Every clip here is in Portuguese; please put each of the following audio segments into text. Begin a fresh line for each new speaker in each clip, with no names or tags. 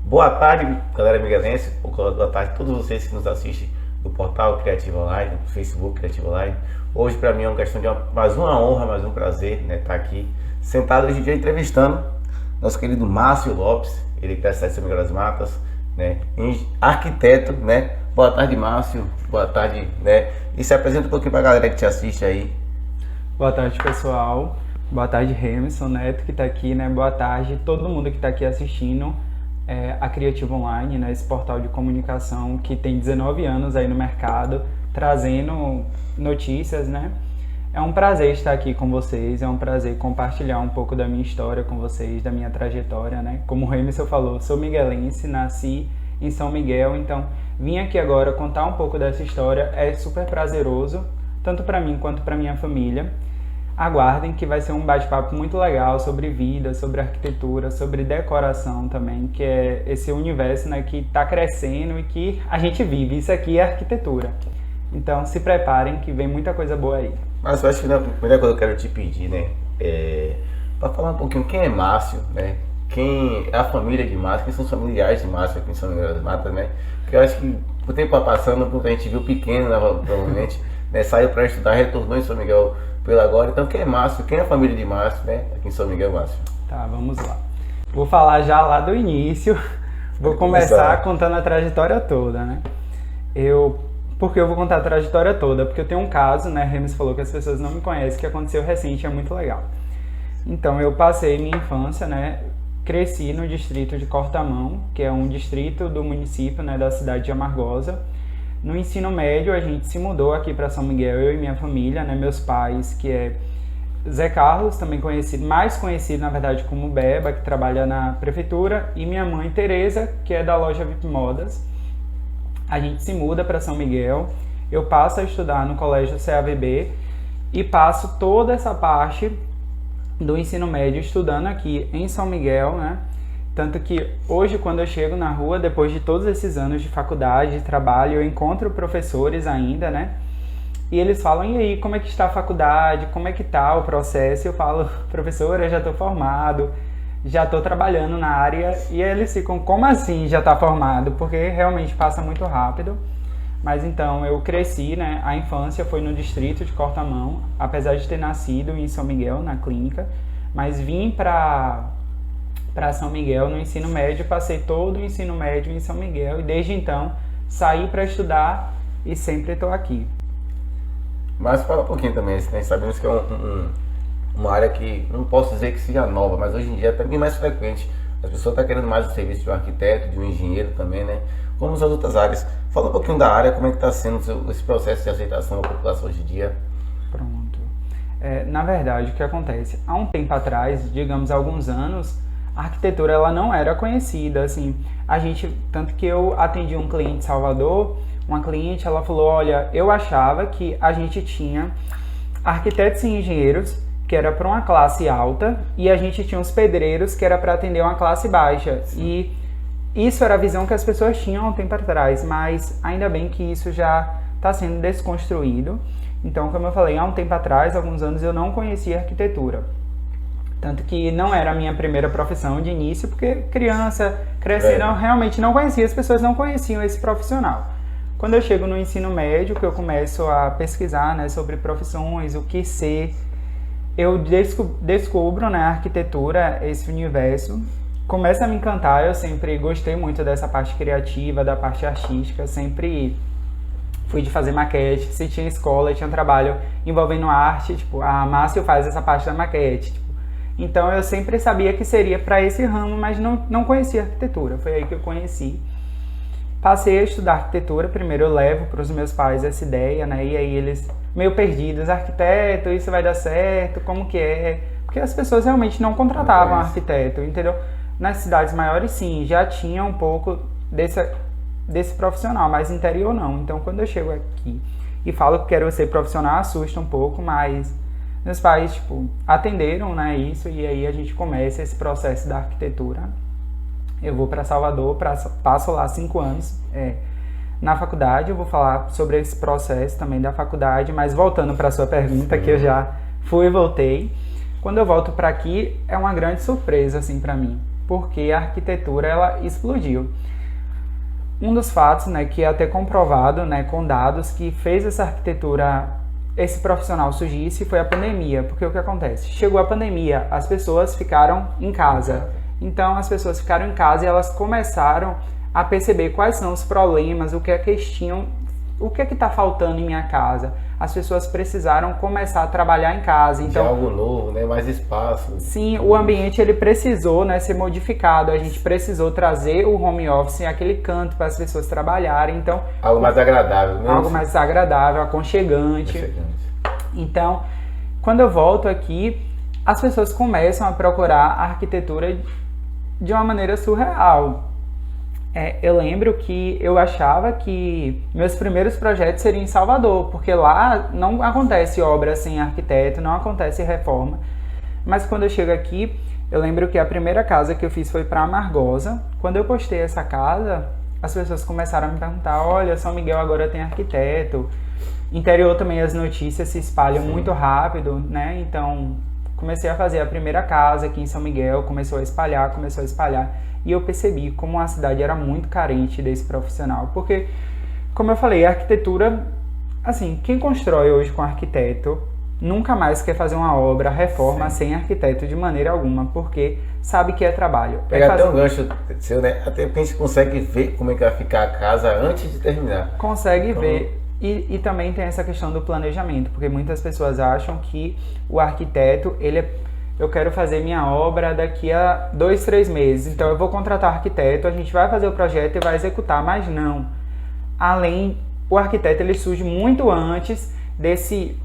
Boa tarde, galera miguelense. Boa tarde a todos vocês que nos assistem do portal Criativo Online, do Facebook Criativo Online. Hoje, para mim, é uma questão de mais uma honra, mais um prazer, né, estar aqui sentado hoje em dia entrevistando nosso querido Márcio Lopes, ele que é da cidade de São Miguel das Matas, né, arquiteto, né. Boa tarde, Márcio. Boa tarde, né. E se apresenta um pouquinho para a galera que te assiste aí.
Boa tarde, pessoal. Boa tarde, Remson Neto, que está aqui, né? Boa tarde todo mundo que está aqui assistindo a Criativo Online, né? Esse portal de comunicação que tem 19 anos aí no mercado, trazendo notícias, né? É um prazer estar aqui com vocês, é um prazer compartilhar um pouco da minha história com vocês, da minha trajetória, né? Como o Remson falou, sou miguelense, nasci em São Miguel, então vim aqui agora contar um pouco dessa história, é super prazeroso, tanto para mim quanto para minha família. Aguardem que vai ser um bate-papo muito legal sobre vida, sobre arquitetura, sobre decoração também, que é esse universo, né, que está crescendo e que a gente vive. Isso aqui é arquitetura. Então se preparem que vem muita coisa boa aí.
Mas eu acho que a primeira coisa que eu quero te pedir, né, para falar um pouquinho quem é Márcio, né, quem é a família de Márcio, quem são os familiares de Márcio aqui em São Miguel das Matas, né, porque eu acho que o tempo passando, a gente viu pequeno, né, provavelmente, né, saiu para estudar, retornou em São Miguel pelo agora. Então quem é Márcio? Quem é a família de Márcio, né? Aqui em São Miguel, Márcio.
Tá, vamos lá. Vou falar já lá do início. Vou começar contando a trajetória toda, né? Por que eu vou contar a trajetória toda? Porque eu tenho um caso, né? Remes falou que as pessoas não me conhecem, que aconteceu recente, é muito legal. Então, eu passei minha infância, né? Cresci no distrito de Cortamão, que é um distrito do município, né? Da cidade de Amargosa. No ensino médio, a gente se mudou aqui para São Miguel, eu e minha família, né? Meus pais, que é Zé Carlos, também conhecido, mais conhecido, na verdade, como Beba, que trabalha na prefeitura, e minha mãe, Tereza, que é da loja VIP Modas. A gente se muda para São Miguel, eu passo a estudar no colégio CAVB e passo toda essa parte do ensino médio estudando aqui em São Miguel, né? Tanto que hoje, quando eu chego na rua, depois de todos esses anos de faculdade, de trabalho, eu encontro professores ainda, né? E eles falam, e aí, como é que está a faculdade? Como é que está o processo? Eu falo, professora, eu já estou formado, já estou trabalhando na área. E eles ficam, como assim já está formado? Porque realmente passa muito rápido. Mas então, eu cresci, né? A infância foi no distrito de Cortamão, apesar de ter nascido em São Miguel, na clínica. Mas vim para São Miguel no ensino médio, passei todo o ensino médio em São Miguel e desde então saí para estudar e sempre estou aqui.
Mas fala um pouquinho também, né? Sabemos que é uma área que não posso dizer que seja nova, mas hoje em dia é também mais frequente. As pessoas estão querendo mais o serviço de um arquiteto, de um engenheiro também, né? Como as outras áreas. Fala um pouquinho da área, como é que está sendo esse processo de aceitação da população hoje em dia.
Pronto. Na verdade, o que acontece? Há um tempo atrás, digamos há alguns anos, a arquitetura ela não era conhecida, assim, tanto que eu atendi um cliente em Salvador, uma cliente, ela falou, olha, eu achava que a gente tinha arquitetos e engenheiros, que era para uma classe alta, e a gente tinha os pedreiros, que era para atender uma classe baixa, e isso era a visão que as pessoas tinham há um tempo atrás, mas ainda bem que isso já está sendo desconstruído. Então, como eu falei, há um tempo atrás, alguns anos, eu não conhecia arquitetura. Tanto que não era a minha primeira profissão de início, porque criança, crescendo, eu realmente não conhecia, as pessoas não conheciam esse profissional. Quando eu chego no ensino médio, que eu começo a pesquisar, né, sobre profissões, o que ser, eu descubro, né, a arquitetura, esse universo, começa a me encantar. Eu sempre gostei muito dessa parte criativa, da parte artística, sempre fui de fazer maquete, se tinha escola, tinha trabalho envolvendo arte, tipo, a Márcio faz essa parte da maquete, tipo. Então eu sempre sabia que seria para esse ramo, mas não conhecia arquitetura, foi aí que eu conheci. Passei a estudar arquitetura, primeiro eu levo para os meus pais essa ideia, né, e aí eles meio perdidos, arquiteto, isso vai dar certo, como que é? Porque as pessoas realmente não contratavam arquiteto, entendeu? Nas cidades maiores sim, já tinha um pouco desse profissional, mas interior não. Então quando eu chego aqui e falo que quero ser profissional, assusta um pouco, mas meus pais, tipo, atenderam, né, isso, e aí a gente começa esse processo da arquitetura. Eu vou para Salvador, passo lá 5 anos na faculdade. Eu vou falar sobre esse processo também da faculdade, mas voltando para a sua pergunta, que eu já fui e voltei. Quando eu volto para aqui, é uma grande surpresa, assim, para mim. porque a arquitetura ela explodiu. Um dos fatos, né, que é até comprovado, né, com dados, que fez essa arquitetura, esse profissional surgisse foi a pandemia. Porque o que acontece? Chegou a pandemia, as pessoas ficaram em casa. Então as pessoas ficaram em casa e elas começaram a perceber quais são os problemas, o que é que eles tinham, o que é que está faltando em minha casa. As pessoas precisaram começar a trabalhar em casa. Então,
de algo novo, né? Mais espaço.
Sim, o ambiente ele precisou, né, ser modificado. A gente precisou trazer o home office, aquele canto para as pessoas trabalharem. Então,
algo mais agradável, né?
Algo mais agradável, aconchegante. Então, quando eu volto aqui, as pessoas começam a procurar a arquitetura de uma maneira surreal. Eu lembro que eu achava que meus primeiros projetos seriam em Salvador, porque lá não acontece obra sem arquiteto, não acontece reforma. Mas quando eu chego aqui, eu lembro que a primeira casa que eu fiz foi para Amargosa. Quando eu postei essa casa, as pessoas começaram a me perguntar, olha, São Miguel agora tem arquiteto. Interior também as notícias se espalham muito rápido, né? Então, comecei a fazer a primeira casa aqui em São Miguel, começou a espalhar. E eu percebi como a cidade era muito carente desse profissional. Porque, como eu falei, a arquitetura, assim, quem constrói hoje com arquiteto, nunca mais quer fazer uma obra, reforma, sem arquiteto de maneira alguma, porque sabe que é trabalho.
Pegar até um gancho seu, né? Até porque a gente consegue ver como é que vai ficar a casa antes de terminar.
Consegue ver. E também tem essa questão do planejamento, porque muitas pessoas acham que o arquiteto, eu quero fazer minha obra daqui a 2, 3 meses, então eu vou contratar arquiteto, a gente vai fazer o projeto e vai executar, mas não. O arquiteto ele surge muito antes desse,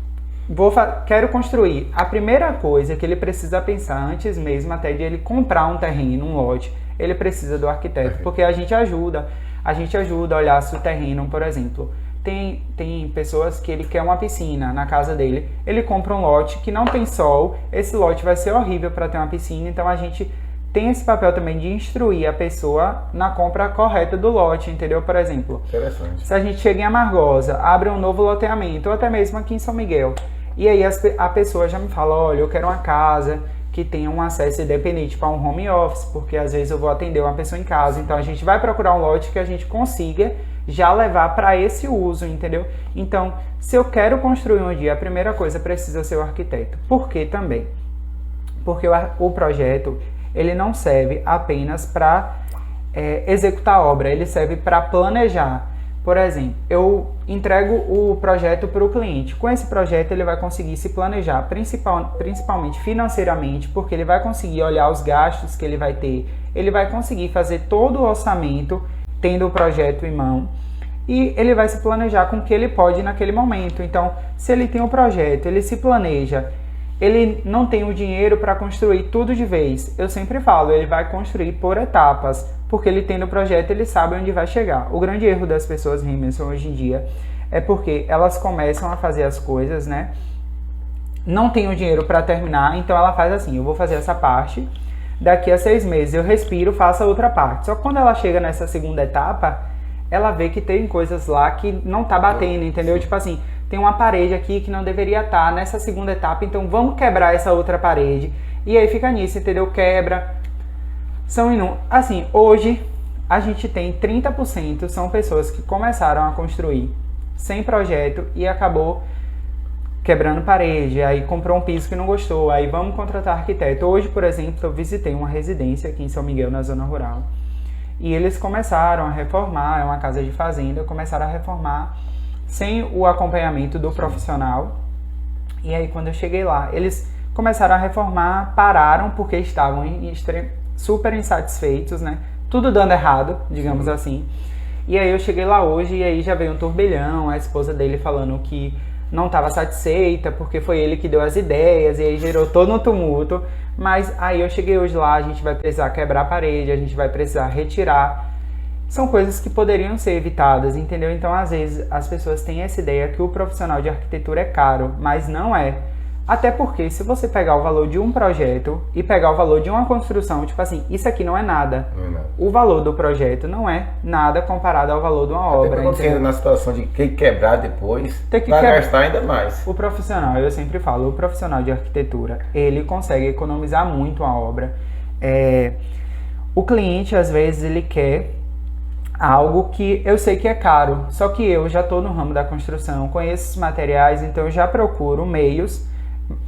quero construir. A primeira coisa que ele precisa pensar antes mesmo até de ele comprar um terreno, um lote, ele precisa do arquiteto, porque a gente ajuda a olhar se o terreno, por exemplo, tem pessoas que ele quer uma piscina na casa dele, ele compra um lote que não tem sol, esse lote vai ser horrível para ter uma piscina, então a gente tem esse papel também de instruir a pessoa na compra correta do lote, entendeu? Por exemplo, se a gente chega em Amargosa, abre um novo loteamento, ou até mesmo aqui em São Miguel, e aí a pessoa já me fala, olha, eu quero uma casa que tenha um acesso independente para um home office, porque às vezes eu vou atender uma pessoa em casa, então a gente vai procurar um lote que a gente consiga já levar para esse uso, entendeu? Então, se eu quero construir um dia, a primeira coisa precisa ser o arquiteto. Por quê também? Porque o projeto, ele não serve apenas para executar a obra, ele serve para planejar. Por exemplo, eu entrego o projeto para o cliente. Com esse projeto, ele vai conseguir se planejar, principalmente financeiramente, porque ele vai conseguir olhar os gastos que ele vai ter, ele vai conseguir fazer todo o orçamento tendo o projeto em mão, e ele vai se planejar com o que ele pode naquele momento. Então, se ele tem um projeto, ele se planeja, ele não tem o dinheiro para construir tudo de vez. Eu sempre falo, ele vai construir por etapas, porque ele tendo o projeto, ele sabe onde vai chegar. O grande erro das pessoas, Rimerson, hoje em dia, é porque elas começam a fazer as coisas, né? Não tem o dinheiro para terminar, então ela faz assim, eu vou fazer essa parte, daqui a 6 meses eu respiro, faço a outra parte. Só que quando ela chega nessa segunda etapa, ela vê que tem coisas lá que não tá batendo, entendeu? Tipo assim, tem uma parede aqui que não deveria estar nessa segunda etapa, então vamos quebrar essa outra parede. E aí fica nisso, entendeu? Quebra. Assim, hoje a gente tem 30% são pessoas que começaram a construir sem projeto e acabou quebrando parede, aí comprou um piso que não gostou, aí vamos contratar arquiteto. Hoje, por exemplo, eu visitei uma residência aqui em São Miguel, na zona rural, e eles começaram a reformar, é uma casa de fazenda, começaram a reformar sem o acompanhamento do profissional. E aí quando eu cheguei lá, eles começaram a reformar, pararam porque estavam super insatisfeitos, né? Tudo dando errado, digamos assim. E aí eu cheguei lá hoje e aí já veio um turbilhão, a esposa dele falando que não estava satisfeita porque foi ele que deu as ideias, e aí gerou todo um tumulto. Mas aí eu cheguei hoje lá, a gente vai precisar quebrar a parede, a gente vai precisar retirar. São coisas que poderiam ser evitadas, entendeu? Então, às vezes, as pessoas têm essa ideia que o profissional de arquitetura é caro, mas não é. Até porque, se você pegar o valor de um projeto e pegar o valor de uma construção, tipo assim, isso aqui não é nada.
Não é nada.
O valor do projeto não é nada comparado ao valor de uma obra.
Quando você entra na situação de quebrar depois, vai gastar ainda mais.
O profissional, eu sempre falo, o profissional de arquitetura, ele consegue economizar muito a obra. o cliente, às vezes, ele quer algo que eu sei que é caro, só que eu já estou no ramo da construção, conheço esses materiais, então eu já procuro meios,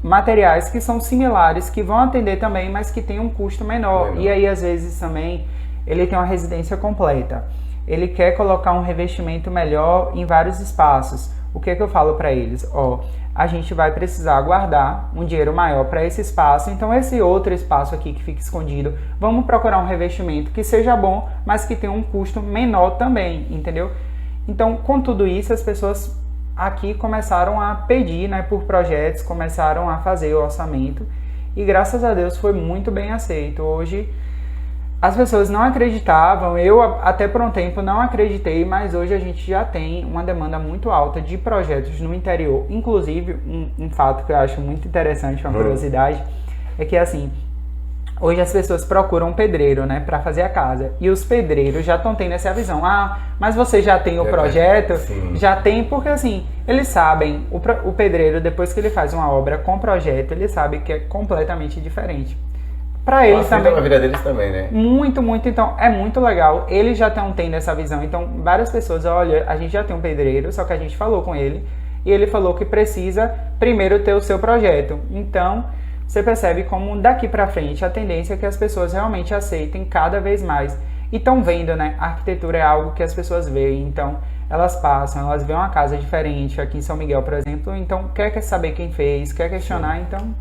materiais que são similares, que vão atender também, mas que tem um custo menor. E aí, às vezes, também, ele tem uma residência completa. Ele quer colocar um revestimento melhor em vários espaços. O que é que eu falo para eles? A gente vai precisar guardar um dinheiro maior para esse espaço, então esse outro espaço aqui que fica escondido, vamos procurar um revestimento que seja bom, mas que tenha um custo menor também, entendeu? Então, com tudo isso, as pessoas aqui começaram a pedir, né, por projetos, começaram a fazer o orçamento, e graças a Deus foi muito bem aceito. Hoje, as pessoas não acreditavam, eu até por um tempo não acreditei, mas hoje a gente já tem uma demanda muito alta de projetos no interior. Inclusive, um fato que eu acho muito interessante, uma curiosidade, é que assim, hoje as pessoas procuram um pedreiro, né, para fazer a casa. E os pedreiros já estão tendo essa visão. Mas você já tem o projeto? Sim. Já tem, porque assim, eles sabem, o pedreiro, depois que ele faz uma obra com projeto, ele sabe que é completamente diferente. Para eles também.
A vida deles também, né?
Muito, muito. Então, é muito legal. Eles já estão tendo essa visão. Então, várias pessoas, olha, a gente já tem um pedreiro, só que a gente falou com ele. E ele falou que precisa primeiro ter o seu projeto. Então, você percebe como daqui para frente a tendência é que as pessoas realmente aceitem cada vez mais. E estão vendo, né? A arquitetura é algo que as pessoas veem. Então, elas passam, elas veem uma casa diferente. Aqui em São Miguel, por exemplo. Então, quer saber quem fez, quer questionar, então...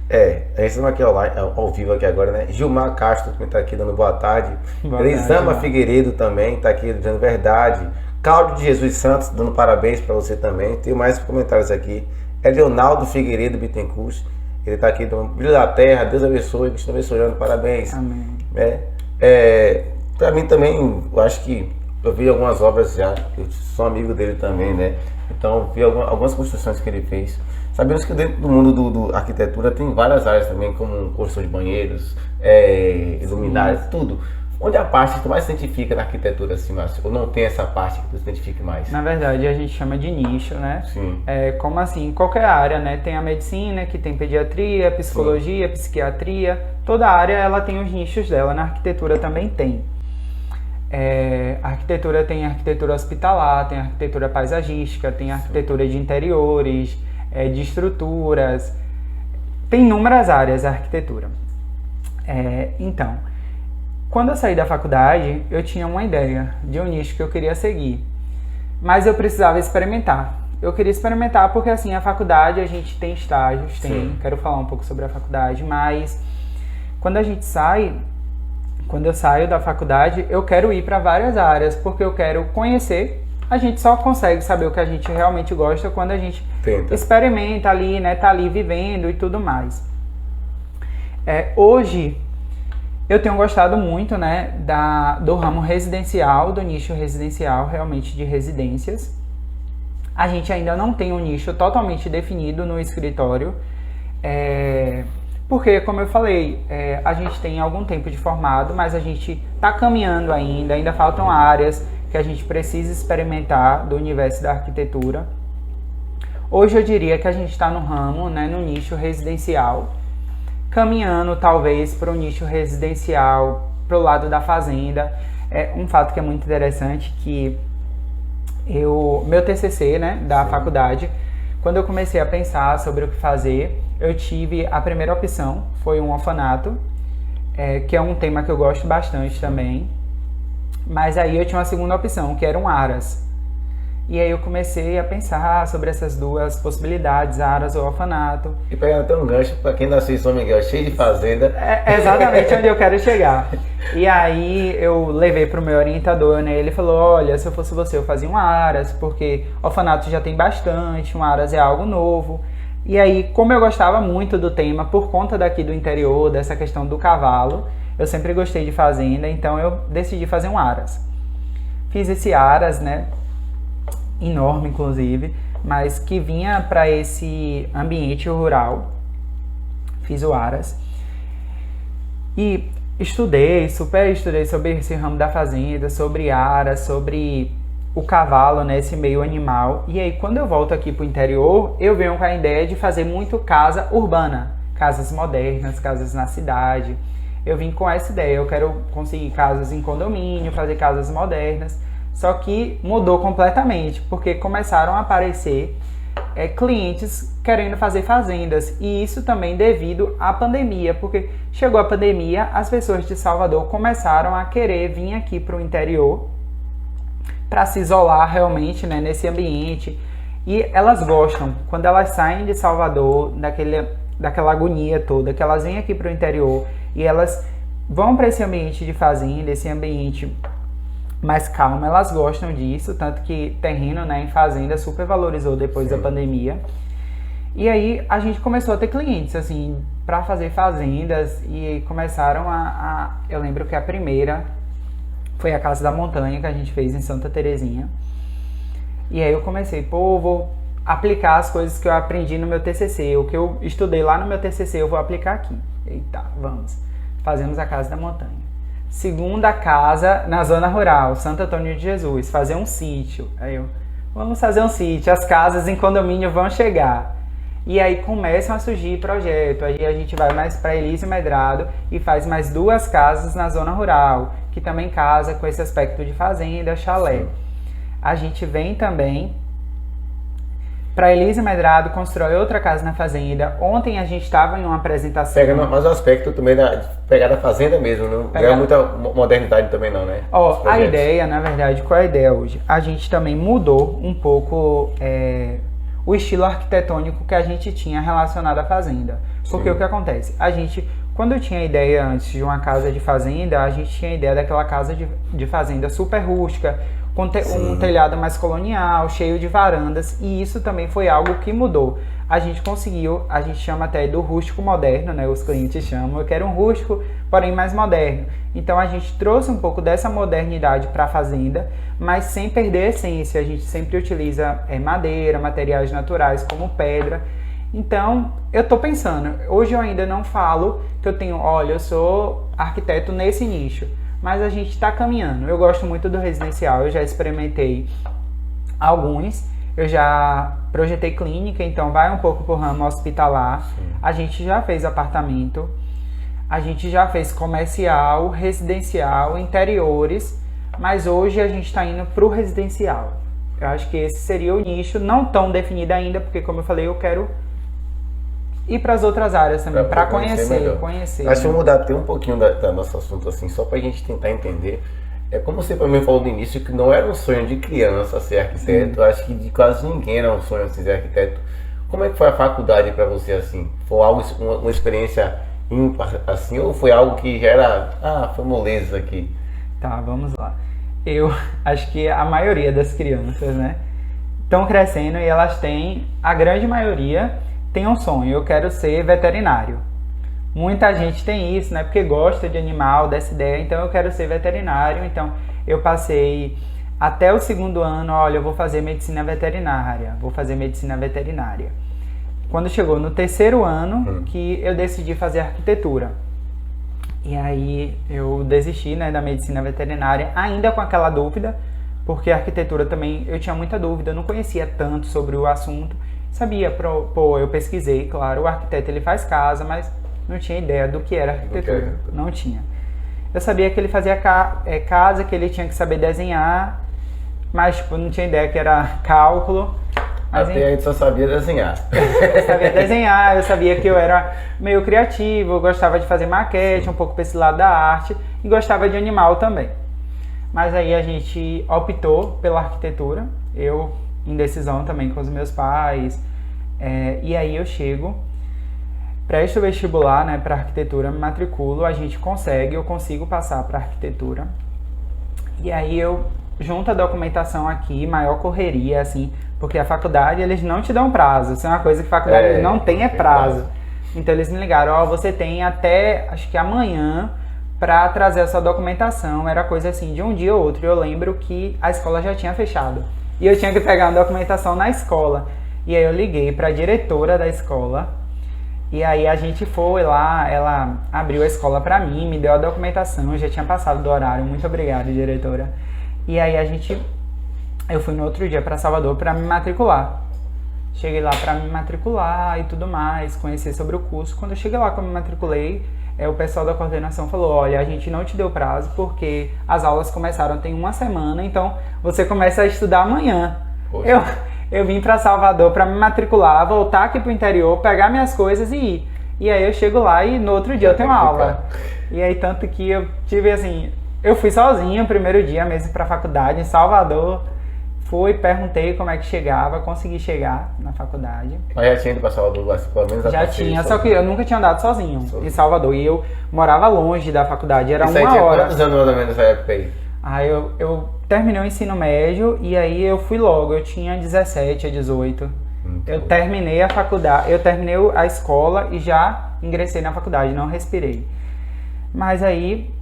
a gente está aqui ao vivo aqui agora, né? Gilmar Castro também está aqui dando boa tarde. Elisama Figueiredo também está aqui dizendo verdade. Cláudio de Jesus Santos dando parabéns para você também. Tem mais comentários aqui. É Leonardo Figueiredo Bittencourt. Ele está aqui do Brilho da Terra. Deus abençoe, Cristo abençoando. Parabéns.
Amém.
Para mim também, eu acho que eu vi algumas obras já. Eu sou amigo dele também, né? Então vi algumas construções que ele fez. Sabemos que dentro do mundo do arquitetura tem várias áreas também, como construção de banheiros, luminárias, tudo. Onde é a parte que tu mais se identifica na arquitetura, assim, Márcio? Ou não tem essa parte que tu se identifica mais?
Na verdade, a gente chama de nicho, né?
Sim.
Como assim, qualquer área, né? Tem a medicina, que tem pediatria, psicologia, psiquiatria. Toda área, ela tem os nichos dela. Na arquitetura também tem. A arquitetura tem arquitetura hospitalar, tem arquitetura paisagística, tem arquitetura de interiores, de estruturas, tem inúmeras áreas a arquitetura. Então, quando eu saí da faculdade, eu tinha uma ideia de um nicho que eu queria seguir, mas eu precisava experimentar. Eu queria experimentar porque, assim, a faculdade, a gente tem estágios, quero falar um pouco sobre a faculdade, mas quando eu saio da faculdade, eu quero ir para várias áreas, porque eu quero conhecer. A gente só consegue saber o que a gente realmente gosta quando a gente experimenta ali, né? Tá ali vivendo e tudo mais. Hoje, eu tenho gostado muito, né? Do ramo residencial, do nicho residencial, realmente de residências. A gente ainda não tem um nicho totalmente definido no escritório. Porque, como eu falei, a gente tem algum tempo de formado, mas a gente está caminhando ainda faltam áreas que a gente precisa experimentar do universo da arquitetura. Hoje eu diria que a gente está no ramo, né, no nicho residencial, caminhando talvez para o nicho residencial, para o lado da fazenda. Um fato que é muito interessante que meu TCC, né, da faculdade, quando eu comecei a pensar sobre o que fazer, eu tive a primeira opção, foi um orfanato, que é um tema que eu gosto bastante também. Mas aí eu tinha uma segunda opção, que era um aras. E aí eu comecei a pensar sobre essas duas possibilidades, aras ou orfanato.
E pegando até um gancho, para quem nasceu em São Miguel, cheio de fazenda.
Exatamente onde eu quero chegar. E aí eu levei para o meu orientador, né? Ele falou, olha, se eu fosse você, eu fazia um aras, porque orfanato já tem bastante, um aras é algo novo. E aí, como eu gostava muito do tema, por conta daqui do interior, dessa questão do cavalo, eu sempre gostei de fazenda, então eu decidi fazer um aras. Fiz esse aras, né, enorme inclusive, mas que vinha para esse ambiente rural. Fiz o aras. E estudei sobre esse ramo da fazenda, sobre aras, sobre o cavalo, né, esse meio animal. E aí, quando eu volto aqui para o interior, eu venho com a ideia de fazer muito casa urbana. Casas modernas, casas na cidade. eu vim com essa ideia, eu quero conseguir casas em condomínio, fazer casas modernas, só que mudou completamente, porque começaram a aparecer clientes querendo fazer fazendas, e isso também devido à pandemia, porque chegou a pandemia, as pessoas de Salvador começaram a querer vir aqui para o interior para se isolar realmente, né, nesse ambiente, e elas gostam, quando elas saem de Salvador, daquela agonia toda, que elas vêm aqui para o interior e elas vão para esse ambiente de fazenda, esse ambiente mais calmo, elas gostam disso, tanto que terreno, né, em fazenda super valorizou depois da pandemia. E aí a gente começou a ter clientes assim para fazer fazendas e começaram eu lembro que a primeira foi a Casa da Montanha que a gente fez em Santa Terezinha. E aí eu comecei, vou aplicar as coisas que eu aprendi no meu TCC, o que eu estudei lá no meu TCC eu vou aplicar aqui. Eita, vamos. Fazemos a Casa da Montanha. Segunda casa na zona rural, Santo Antônio de Jesus, fazer um sítio. Aí vamos fazer um sítio, as casas em condomínio vão chegar. E aí começam a surgir projetos, aí a gente vai mais para Elísio Medrado e faz mais 2 casas na zona rural, que também casa com esse aspecto de fazenda, chalé. Sim. A gente vem também para Elísio Medrado, constrói outra casa na fazenda. Ontem a gente estava em uma apresentação.
Pega mais o aspecto também da pegada fazenda mesmo, não é muita modernidade também não, né?
A ideia, na verdade, qual é a ideia hoje? A gente também mudou um pouco o estilo arquitetônico que a gente tinha relacionado à fazenda. Porque o que acontece? A gente, quando eu tinha a ideia antes de uma casa de fazenda, a gente tinha a ideia daquela casa de fazenda super rústica, com um telhado mais colonial, cheio de varandas, e isso também foi algo que mudou. A gente conseguiu, a gente chama até do rústico moderno, né? Os clientes chamam, eu quero um rústico, porém mais moderno. Então a gente trouxe um pouco dessa modernidade para a fazenda, mas sem perder a essência. A gente sempre utiliza madeira, materiais naturais como pedra. Então, eu tô pensando, hoje eu ainda não falo que eu tenho, olha, eu sou arquiteto nesse nicho, mas a gente está caminhando. Eu gosto muito do residencial, eu já experimentei alguns, eu já projetei clínica, então vai um pouco pro ramo hospitalar. Sim. A gente já fez apartamento, a gente já fez comercial, residencial, interiores, mas hoje a gente está indo pro residencial. Eu acho que esse seria o nicho, não tão definido ainda, porque como eu falei, eu quero ir para as outras áreas também, para conhecer.
Acho que eu vou mudar até um pouquinho da nosso assunto, assim, só para a gente tentar entender. É como você também falou no início, que não era um sonho de criança ser arquiteto. Sim. Acho que de quase ninguém era um sonho de ser arquiteto. Como é que foi a faculdade para você, assim? Foi algo, uma experiência ímpar, assim, ou foi algo que já era, foi moleza aqui?
Tá, vamos lá. Eu acho que a maioria das crianças, né, estão crescendo e elas têm, a grande maioria tem um sonho, eu quero ser veterinário. Muita gente tem isso, né? Porque gosta de animal, dessa ideia, então eu quero ser veterinário. Então eu passei até o 2º ano, olha, eu vou fazer medicina veterinária, Quando chegou no 3º ano, que eu decidi fazer arquitetura. E aí eu desisti, né, da medicina veterinária, ainda com aquela dúvida, porque a arquitetura também, eu tinha muita dúvida, eu não conhecia tanto sobre o assunto. Sabia, eu pesquisei, claro, o arquiteto ele faz casa, mas não tinha ideia do que era arquitetura, não tinha. Eu sabia que ele fazia casa, que ele tinha que saber desenhar, mas tipo, não tinha ideia que era cálculo. Mas,
até a gente só sabia desenhar.
Eu sabia desenhar, eu sabia que eu era meio criativo, eu gostava de fazer maquete, um pouco para esse lado da arte, e gostava de animal também. Mas aí a gente optou pela arquitetura, eu em decisão também com os meus pais, e aí eu chego, presto o vestibular, né, para arquitetura, me matriculo, eu consigo passar para arquitetura, e aí eu junto a documentação aqui, maior correria, assim, porque a faculdade eles não te dão prazo, isso é uma coisa que a faculdade não tem prazo. Então eles me ligaram, você tem até, acho que amanhã, para trazer essa documentação, era coisa assim, de um dia ou outro. Eu lembro que a escola já tinha fechado. E eu tinha que pegar a documentação na escola. E aí eu liguei para a diretora da escola. E aí a gente foi lá, ela abriu a escola para mim, me deu a documentação, eu já tinha passado do horário, muito obrigado, diretora. E aí eu fui no outro dia para Salvador para me matricular. Cheguei lá para me matricular e tudo mais, conhecer sobre o curso. Quando eu cheguei lá, que eu me matriculei, o pessoal da coordenação falou, olha, a gente não te deu prazo porque as aulas começaram tem uma semana, então você começa a estudar amanhã. Eu vim para Salvador para me matricular, voltar aqui pro interior, pegar minhas coisas e ir. E aí eu chego lá e no outro dia eu tenho aula. E aí tanto que eu tive assim, eu fui sozinho o primeiro dia mesmo pra faculdade em Salvador. Fui, perguntei como é que chegava, consegui chegar na faculdade.
Mas já tinha ido pra Salvador, pelo menos
já tinha, só que eu nunca tinha andado sozinho em Salvador. E eu morava longe da faculdade, era
isso
uma
aí
hora.
Quantos anos mais ou menos nessa época aí?
Aí eu terminei o ensino médio e aí eu fui logo, eu tinha 17 a 18. Eu terminei a faculdade, eu terminei a escola e já ingressei na faculdade, não respirei. Mas aí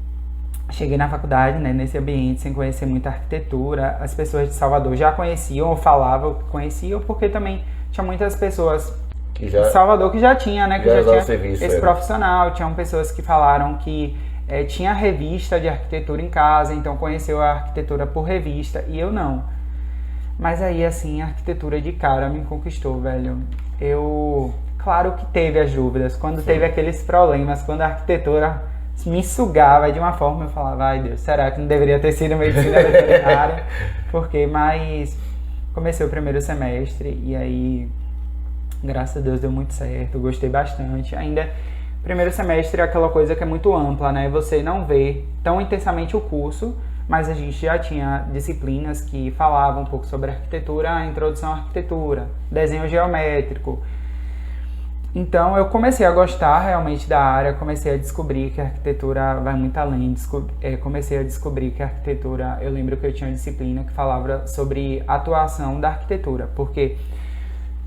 cheguei na faculdade, né, nesse ambiente, sem conhecer muita arquitetura. As pessoas de Salvador já conheciam ou falavam que conheciam, porque também tinha muitas pessoas de Salvador que já tinha, né, que já tinha serviço, esse profissional. Tinham pessoas que falaram que tinha revista de arquitetura em casa, então conheceu a arquitetura por revista, e eu não. Mas aí, assim, a arquitetura de cara me conquistou, velho. Claro que teve as dúvidas, quando teve aqueles problemas, quando a arquitetura me sugava de uma forma, eu falava, ai Deus, será que não deveria ter sido medicina veterinária? Mas comecei o primeiro semestre e aí, graças a Deus, deu muito certo, gostei bastante. Ainda, primeiro semestre é aquela coisa que é muito ampla, né? Você não vê tão intensamente o curso, mas a gente já tinha disciplinas que falavam um pouco sobre arquitetura, a introdução à arquitetura, desenho geométrico. Então eu comecei a gostar realmente da área, comecei a descobrir que a arquitetura vai muito além, comecei a descobrir que a arquitetura, eu lembro que eu tinha uma disciplina que falava sobre atuação da arquitetura, porque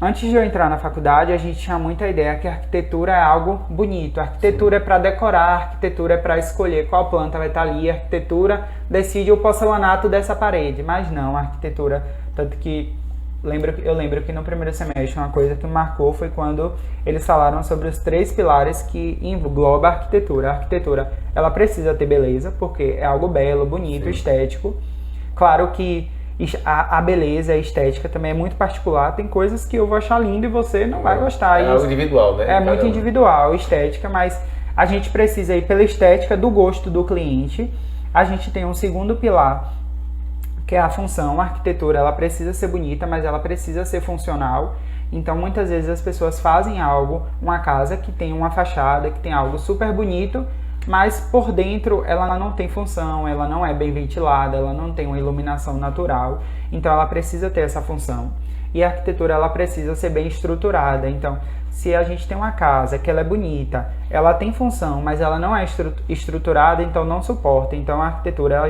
antes de eu entrar na faculdade a gente tinha muita ideia que a arquitetura é algo bonito, a arquitetura é para decorar, a arquitetura é para escolher qual planta vai estar ali, a arquitetura decide o porcelanato dessa parede, mas não, a arquitetura, tanto que eu lembro que no primeiro semestre uma coisa que me marcou foi quando eles falaram sobre os 3 pilares que engloba a arquitetura. A arquitetura, ela precisa ter beleza, porque é algo belo, bonito, estético. Claro que a beleza, a estética também é muito particular. Tem coisas que eu vou achar lindo e você não vai gostar.
É algo individual, né?
É muito individual, estética, mas a gente precisa ir pela estética do gosto do cliente. A gente tem um segundo pilar, que é a função. A arquitetura, ela precisa ser bonita, mas ela precisa ser funcional. Então, muitas vezes as pessoas fazem uma casa que tem uma fachada, que tem algo super bonito, mas por dentro ela não tem função, ela não é bem ventilada, ela não tem uma iluminação natural. Então, ela precisa ter essa função. E a arquitetura, ela precisa ser bem estruturada. Então, se a gente tem uma casa que ela é bonita, ela tem função, mas ela não é estruturada, então não suporta. Então, a arquitetura,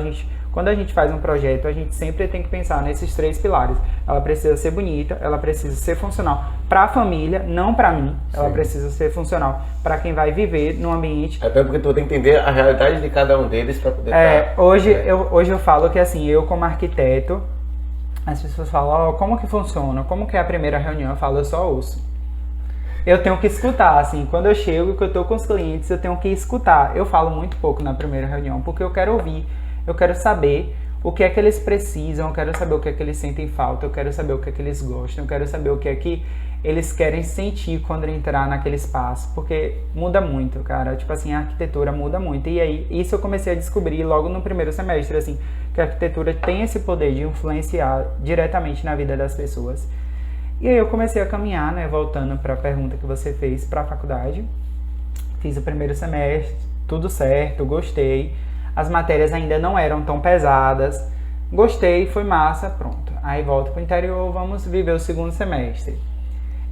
quando a gente faz um projeto, a gente sempre tem que pensar nesses 3 pilares. Ela precisa ser bonita, ela precisa ser funcional para a família, não para mim. Ela precisa ser funcional para quem vai viver no ambiente.
Até porque tu tem que entender a realidade de cada um deles para poder
hoje eu falo que assim, eu como arquiteto, as pessoas falam, como que funciona? Como que é a primeira reunião? Eu falo, eu só ouço. Eu tenho que escutar, assim, quando eu chego, que eu tô com os clientes, eu tenho que escutar. Eu falo muito pouco na primeira reunião, porque eu quero ouvir. Eu quero saber o que é que eles precisam, eu quero saber o que é que eles sentem falta, eu quero saber o que é que eles gostam, eu quero saber o que é que eles querem sentir quando entrar naquele espaço, porque muda muito, cara. Tipo assim, a arquitetura muda muito. E aí, isso eu comecei a descobrir logo no primeiro semestre, assim, que a arquitetura tem esse poder de influenciar diretamente na vida das pessoas. E aí eu comecei a caminhar, né, voltando para a pergunta que você fez, para a faculdade. Fiz o primeiro semestre, tudo certo, gostei. As matérias ainda não eram tão pesadas. Gostei, foi massa, pronto. Aí volto pro interior, vamos viver o segundo semestre.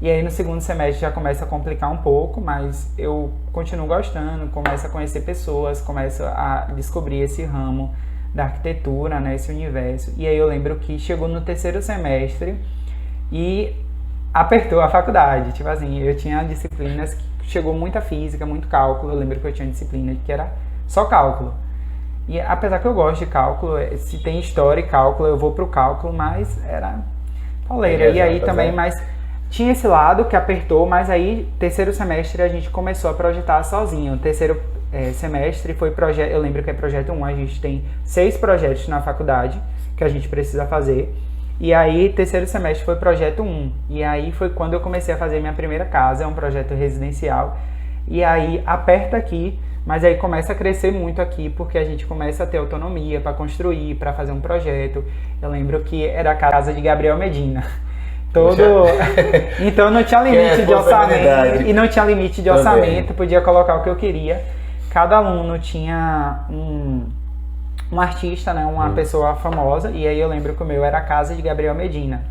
E aí no segundo semestre já começa a complicar um pouco, mas eu continuo gostando, começo a conhecer pessoas, começo a descobrir esse ramo da arquitetura, né, esse universo. E aí eu lembro que chegou no terceiro semestre e apertou a faculdade. Tipo assim, eu tinha disciplinas que chegou muita física, muito cálculo. Eu lembro que eu tinha disciplina que era só cálculo. E apesar que eu gosto de cálculo, se tem história e cálculo, eu vou pro cálculo, mas era pauleira. E aí também, mas tinha esse lado que apertou, mas aí, terceiro semestre, a gente começou a projetar sozinho. O terceiro semestre foi projeto, eu lembro que é projeto 1, a gente tem 6 projetos na faculdade que a gente precisa fazer. E aí, terceiro semestre foi projeto 1. E aí foi quando eu comecei a fazer minha primeira casa, é um projeto residencial. e aí aperta aqui, mas aí começa a crescer muito aqui, porque a gente começa a ter autonomia para construir, para fazer um projeto. Eu lembro que era a casa de Gabriel Medina. Então não tinha limite de orçamento, e não tinha limite de orçamento, podia colocar o que eu queria. Cada aluno tinha um artista, né, uma pessoa famosa, e aí eu lembro que o meu era a casa de Gabriel Medina.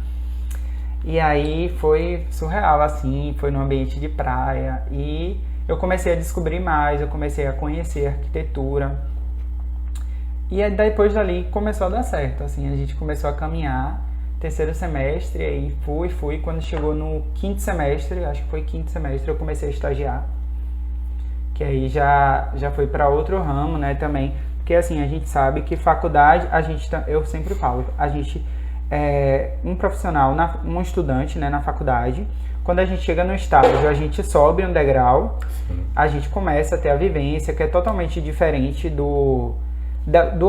E aí foi surreal, assim, foi no ambiente de praia, e eu comecei a descobrir mais, eu comecei a conhecer arquitetura, e aí depois dali começou a dar certo, assim, a gente começou a caminhar, terceiro semestre, e aí fui, quando chegou no quinto semestre, acho que foi quinto semestre, eu comecei a estagiar, que aí já foi para outro ramo, né, também, porque assim, a gente sabe que faculdade, eu sempre falo, a gente é um profissional, um estudante, né, na faculdade, quando a gente chega no estágio, a gente sobe um degrau, a gente começa a ter a vivência, que é totalmente diferente do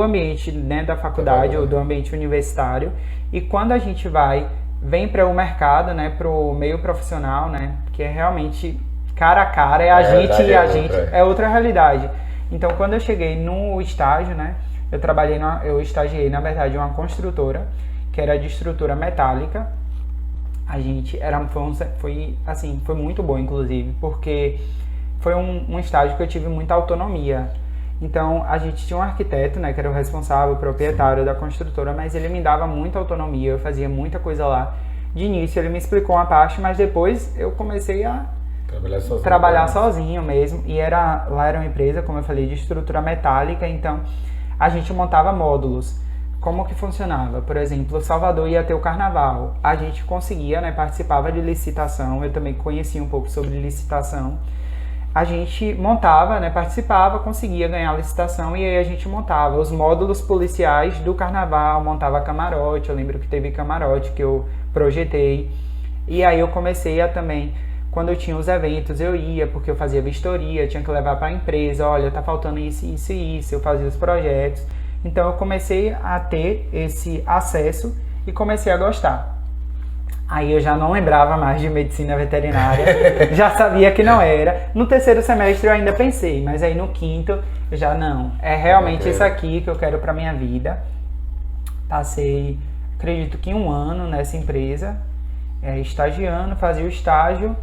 ambiente, né, da faculdade ou do ambiente universitário, e quando a gente vem para o mercado, né, para o meio profissional, né, que é realmente cara a cara, é outra realidade. Então, quando eu cheguei no estágio, né, eu estagiei, na verdade, em uma construtora, que era de estrutura metálica. A gente foi muito bom, inclusive, porque foi um estágio que eu tive muita autonomia. Então, a gente tinha um arquiteto, né, que era o responsável, o proprietário da construtora, mas ele me dava muita autonomia, eu fazia muita coisa lá. De início, ele me explicou uma parte, mas depois eu comecei a trabalhar sozinho mesmo. E lá era uma empresa, como eu falei, de estrutura metálica, então a gente montava módulos. Como que funcionava? Por exemplo, Salvador ia ter o carnaval. A gente conseguia, né, participava de licitação, eu também conhecia um pouco sobre licitação. A gente montava, né, participava, conseguia ganhar a licitação, e aí a gente montava os módulos policiais do carnaval, montava camarote. Eu lembro que teve camarote que eu projetei. E aí eu comecei a também, quando eu tinha os eventos, eu ia, porque eu fazia vistoria, tinha que levar para a empresa, olha, tá faltando isso, isso e isso, eu fazia os projetos. Então eu comecei a ter esse acesso e comecei a gostar. Aí eu já não lembrava mais de medicina veterinária, já sabia que não era. No terceiro semestre eu ainda pensei, mas aí no quinto eu já não. É realmente isso aqui que eu quero para minha vida. Passei, acredito que 1 ano nessa empresa, estagiando, fazia o estágio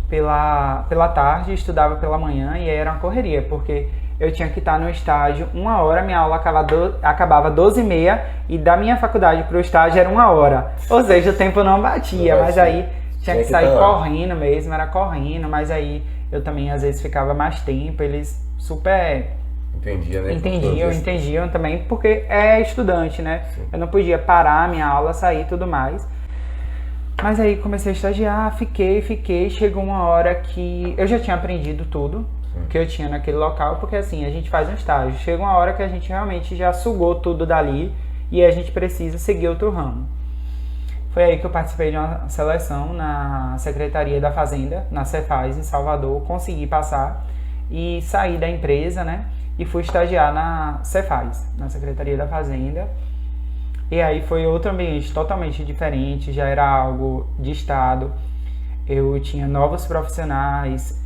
pela tarde, estudava pela manhã, e aí era uma correria, porque eu tinha que estar no estágio 1 hora, minha aula acabava 12h30, e da minha faculdade para o estágio era 1 hora. Ou seja, o tempo não batia, mas aí tinha que sair correndo mesmo, era correndo, mas aí eu também às vezes ficava mais tempo, eles super entendiam também, porque é estudante, né? Sim. Eu não podia parar a minha aula, sair e tudo mais. Mas aí comecei a estagiar, fiquei, chegou uma hora que eu já tinha aprendido tudo que eu tinha naquele local, porque assim, a gente faz um estágio, chega uma hora que a gente realmente já sugou tudo dali e a gente precisa seguir outro ramo. Foi aí que eu participei de uma seleção na Secretaria da Fazenda, na Cefaz, em Salvador, consegui passar e saí da empresa, né, e fui estagiar na Cefaz, na Secretaria da Fazenda. E aí foi outro ambiente totalmente diferente, já era algo de estado, eu tinha novos profissionais,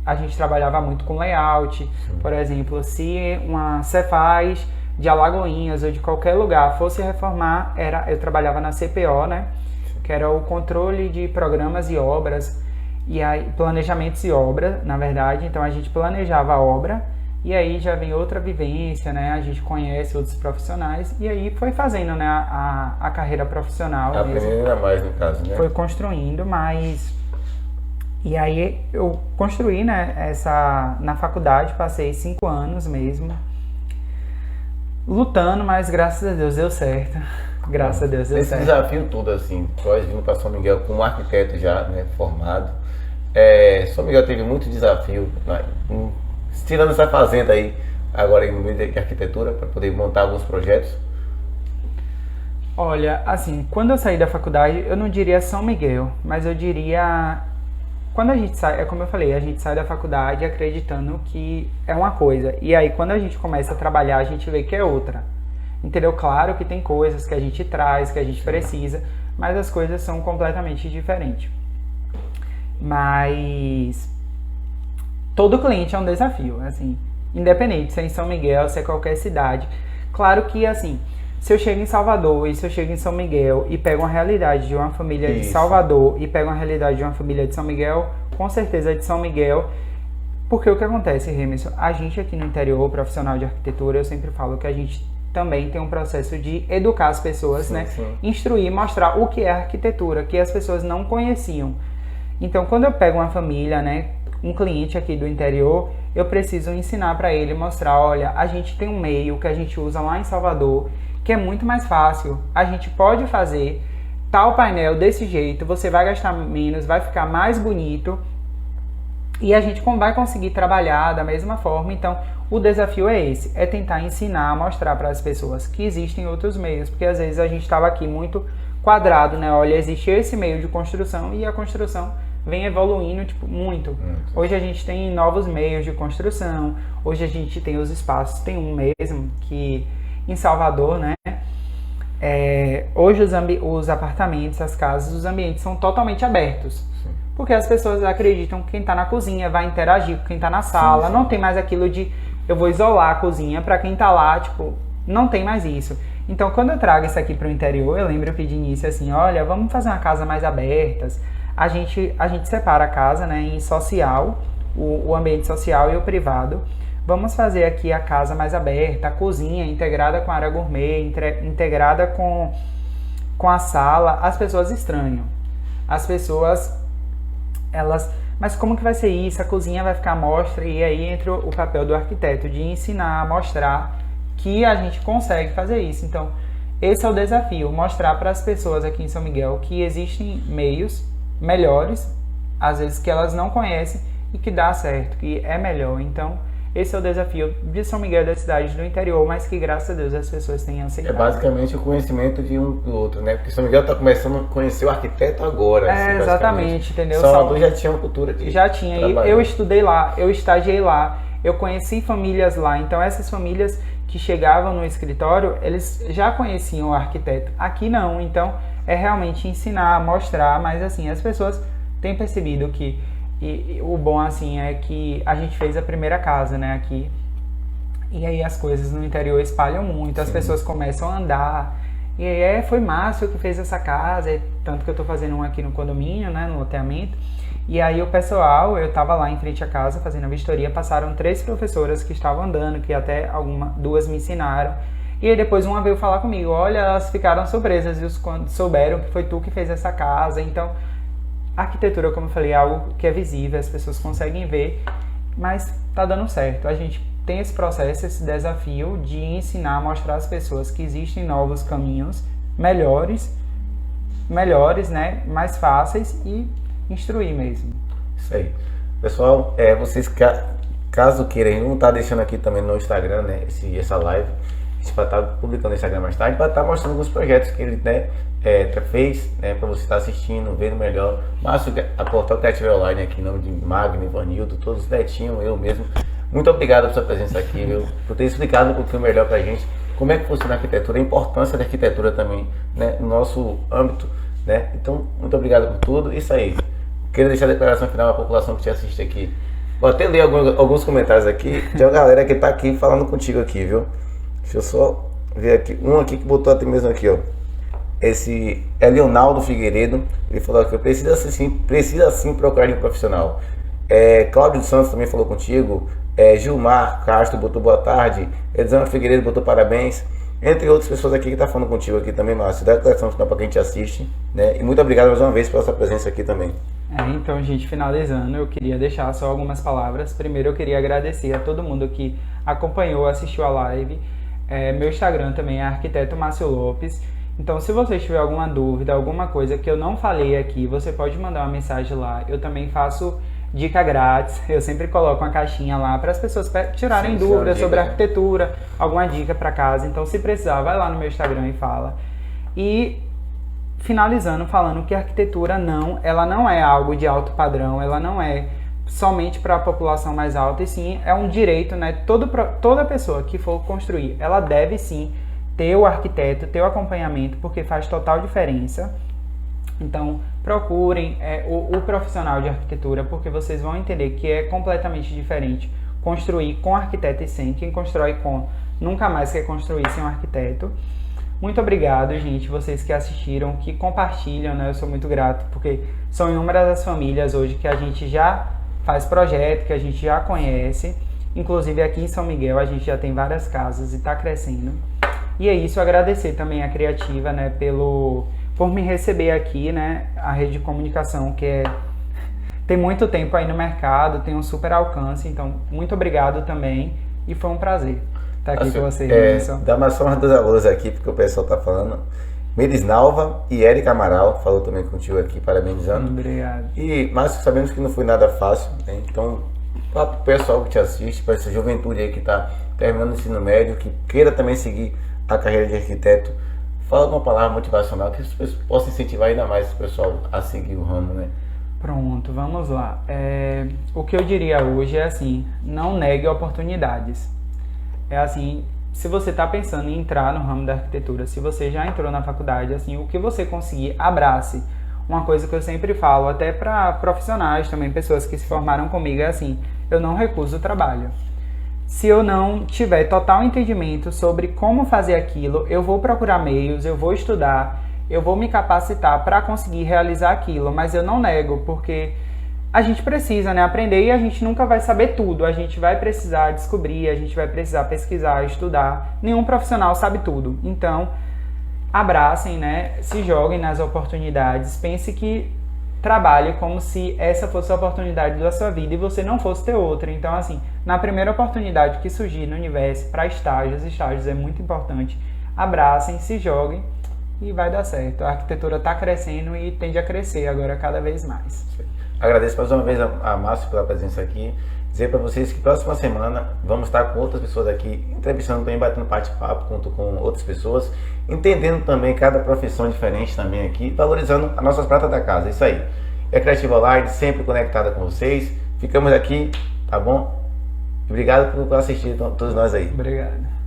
a gente trabalhava muito com layout. Por exemplo, se uma Cefaz de Alagoinhas ou de qualquer lugar fosse reformar, eu trabalhava na CPO, né, que era o controle de programas e obras, e aí planejamentos e obras, na verdade. Então a gente planejava a obra, e aí já vem outra vivência, né? A gente conhece outros profissionais, e aí foi fazendo, né, a carreira profissional.
Aprendendo ainda mais, no caso, né?
Foi construindo, mas... E aí eu construí, né, na faculdade, passei 5 anos mesmo, lutando, mas graças a Deus deu certo. Graças a Deus deu certo.
Esse desafio todo, assim, nós vindo para São Miguel como arquiteto já, né, formado. São Miguel teve muito desafio, tirando essa fazenda aí, agora em meio de arquitetura, para poder montar alguns projetos.
Olha, assim, quando eu saí da faculdade, eu não diria São Miguel, mas eu diria... Quando a gente sai, é como eu falei, a gente sai da faculdade acreditando que é uma coisa, e aí quando a gente começa a trabalhar, a gente vê que é outra. Entendeu? Claro que tem coisas que a gente traz, que a gente precisa, mas as coisas são completamente diferentes. Mas todo cliente é um desafio, assim, independente se é em São Miguel, se é qualquer cidade. Claro que, assim, se eu chego em Salvador e se eu chego em São Miguel e pego uma realidade de uma família de Salvador e pego uma realidade de uma família de São Miguel, com certeza é de São Miguel. Porque o que acontece, Remerson, a gente aqui no interior, profissional de arquitetura, eu sempre falo que a gente também tem um processo de educar as pessoas,
sim,
né?
Sim.
Instruir, mostrar o que é arquitetura, que as pessoas não conheciam. Então, quando eu pego uma família, né, um cliente aqui do interior, eu preciso ensinar para ele, mostrar, olha, a gente tem um meio que a gente usa lá em Salvador, que é muito mais fácil. A gente pode fazer tal painel desse jeito, você vai gastar menos, vai ficar mais bonito e a gente vai conseguir trabalhar da mesma forma. Então, o desafio é esse, é tentar ensinar, mostrar para as pessoas que existem outros meios, porque às vezes a gente estava aqui muito quadrado, né? Olha, existe esse meio de construção e a construção vem evoluindo, tipo, muito. Hoje a gente tem novos meios de construção, hoje a gente tem os espaços, tem um mesmo que em Salvador, né? Hoje os apartamentos, as casas, os ambientes são totalmente abertos. Sim. Porque as pessoas acreditam que quem está na cozinha vai interagir com quem está na sala, sim. Não tem mais aquilo de eu vou isolar a cozinha para quem está lá, tipo, não tem mais isso. Então, quando eu trago isso aqui para o interior, eu lembro que de início assim, olha, vamos fazer uma casa mais abertas. A gente separa a casa, né, em social, o ambiente social e o privado. Vamos fazer aqui a casa mais aberta, a cozinha integrada com a área gourmet, integrada com a sala. As pessoas estranham. As pessoas, mas como que vai ser isso? A cozinha vai ficar à mostra, e aí entra o papel do arquiteto de ensinar, mostrar que a gente consegue fazer isso. Então, esse é o desafio, mostrar para as pessoas aqui em São Miguel que existem meios melhores, às vezes que elas não conhecem e que dá certo, que é melhor. Então, esse é o desafio de São Miguel, da cidade do interior, mas que, graças a Deus, as pessoas têm aceitado.
É basicamente o conhecimento de um do outro, né? Porque São Miguel está começando a conhecer o arquiteto agora.
Assim, exatamente, entendeu?
Salvador já tinha uma cultura de
já tinha, e eu estudei lá, eu estagiei lá, eu conheci famílias lá. Então, essas famílias que chegavam no escritório, eles já conheciam o arquiteto. Aqui não, então é realmente ensinar, mostrar, mas assim, as pessoas têm percebido que e o bom, assim, é que a gente fez a primeira casa, né, aqui. E aí as coisas no interior espalham muito, as pessoas começam a andar. E aí foi Márcio que fez essa casa, tanto que eu tô fazendo um aqui no condomínio, né, no loteamento. E aí o pessoal, eu tava lá em frente à casa fazendo a vistoria, passaram 3 professoras que estavam andando, que até duas me ensinaram. E aí depois uma veio falar comigo, olha, elas ficaram surpresas quando souberam que foi tu que fez essa casa. Então, a arquitetura, como eu falei, é algo que é visível, as pessoas conseguem ver, mas tá dando certo. A gente tem esse processo, esse desafio de ensinar, mostrar às pessoas que existem novos caminhos melhores, né, mais fáceis, e instruir mesmo.
Isso aí. Pessoal, vocês, caso queiram, não tá deixando aqui também no Instagram, né, essa live, a gente vai estar publicando no Instagram mais tarde, vai estar mostrando alguns projetos que ele, né, fez, né, para você estar assistindo, vendo melhor. Márcio, a Portal Criativa Online aqui, em nome de Magno, Ivanildo, todos, Netinho, eu mesmo. Muito obrigado por sua presença aqui, viu? Por ter explicado um pouquinho melhor pra gente como é que funciona a arquitetura, a importância da arquitetura também, né, no nosso âmbito, né? Então, muito obrigado por tudo. Isso aí. Queria deixar a declaração final à população que te assiste aqui. Vou até ler alguns comentários aqui. Tem uma galera que tá aqui falando contigo aqui, viu? Deixa eu só ver aqui. Um aqui que botou até mesmo aqui, ó. Esse é Leonardo Figueiredo. Ele falou aqui, precisa sim procurar um profissional. Cláudio Santos também falou contigo. Gilmar Castro botou boa tarde. Elisama Figueiredo botou parabéns. Entre outras pessoas aqui que tá falando contigo aqui também, Márcio. Dá a declaração final para quem te assiste, né? E muito obrigado mais uma vez pela sua presença aqui também.
Então, gente, finalizando, eu queria deixar só algumas palavras. Primeiro, eu queria agradecer a todo mundo que acompanhou, assistiu a live. Meu Instagram também é Arquiteto Márcio Lopes. Então, se você tiver alguma dúvida, alguma coisa que eu não falei aqui, você pode mandar uma mensagem lá. Eu também faço dica grátis. Eu sempre coloco uma caixinha lá para as pessoas tirarem dúvidas sobre arquitetura, alguma dica para casa. Então, se precisar, vai lá no meu Instagram e fala. E finalizando, falando que a arquitetura ela não é algo de alto padrão, ela não é somente para a população mais alta, e sim é um direito, né? Toda pessoa que for construir, ela deve sim ter o arquiteto, ter o acompanhamento, porque faz total diferença. Então, procurem o profissional de arquitetura, porque vocês vão entender que é completamente diferente construir com arquiteto e sem. Quem constrói com nunca mais quer construir sem um arquiteto. Muito obrigado, gente, vocês que assistiram, que compartilham, né? Eu sou muito grato, porque são inúmeras as famílias hoje que a gente já faz projeto, que a gente já conhece. Inclusive aqui em São Miguel a gente já tem várias casas e está crescendo. E é isso, agradecer também a Criativa, né, por me receber aqui, né, a rede de comunicação que tem muito tempo aí no mercado, tem um super alcance, então muito obrigado também e foi um prazer estar aqui com vocês.
Dá mais só umas duas alunas aqui, porque o pessoal tá falando. Merisnalva e Érica Amaral falou também contigo aqui, parabenizando.
Obrigado.
Mas sabemos que não foi nada fácil, né? Então, para o pessoal que te assiste, para essa juventude aí que está terminando o ensino médio, que queira também seguir a carreira de arquiteto, fala uma palavra motivacional que possa incentivar ainda mais o pessoal a seguir o ramo, né?
Pronto, vamos lá. O que eu diria hoje é assim, não negue oportunidades. É assim, se você está pensando em entrar no ramo da arquitetura, se você já entrou na faculdade, assim, o que você conseguir, abrace. Uma coisa que eu sempre falo, até para profissionais também, pessoas que se formaram comigo, é assim, eu não recuso o trabalho. Se eu não tiver total entendimento sobre como fazer aquilo, eu vou procurar meios, eu vou estudar, eu vou me capacitar para conseguir realizar aquilo, mas eu não nego, porque a gente precisa, né, aprender e a gente nunca vai saber tudo, a gente vai precisar descobrir, a gente vai precisar pesquisar, estudar, nenhum profissional sabe tudo. Então, abracem, né, se joguem nas oportunidades, pense que trabalhe como se essa fosse a oportunidade da sua vida e você não fosse ter outra. Então, assim, na primeira oportunidade que surgir no universo, para estágios é muito importante, abracem, se joguem e vai dar certo. A arquitetura está crescendo e tende a crescer agora cada vez mais.
Agradeço mais uma vez a Márcio pela presença aqui. Dizer para vocês que próxima semana vamos estar com outras pessoas aqui, entrevistando também, batendo bate-papo junto com outras pessoas, entendendo também cada profissão diferente também aqui, valorizando as nossas pratas da casa. Isso aí. É a Criativa Online, sempre conectada com vocês. Ficamos aqui, tá bom? Obrigado por assistir todos nós aí.
Obrigado.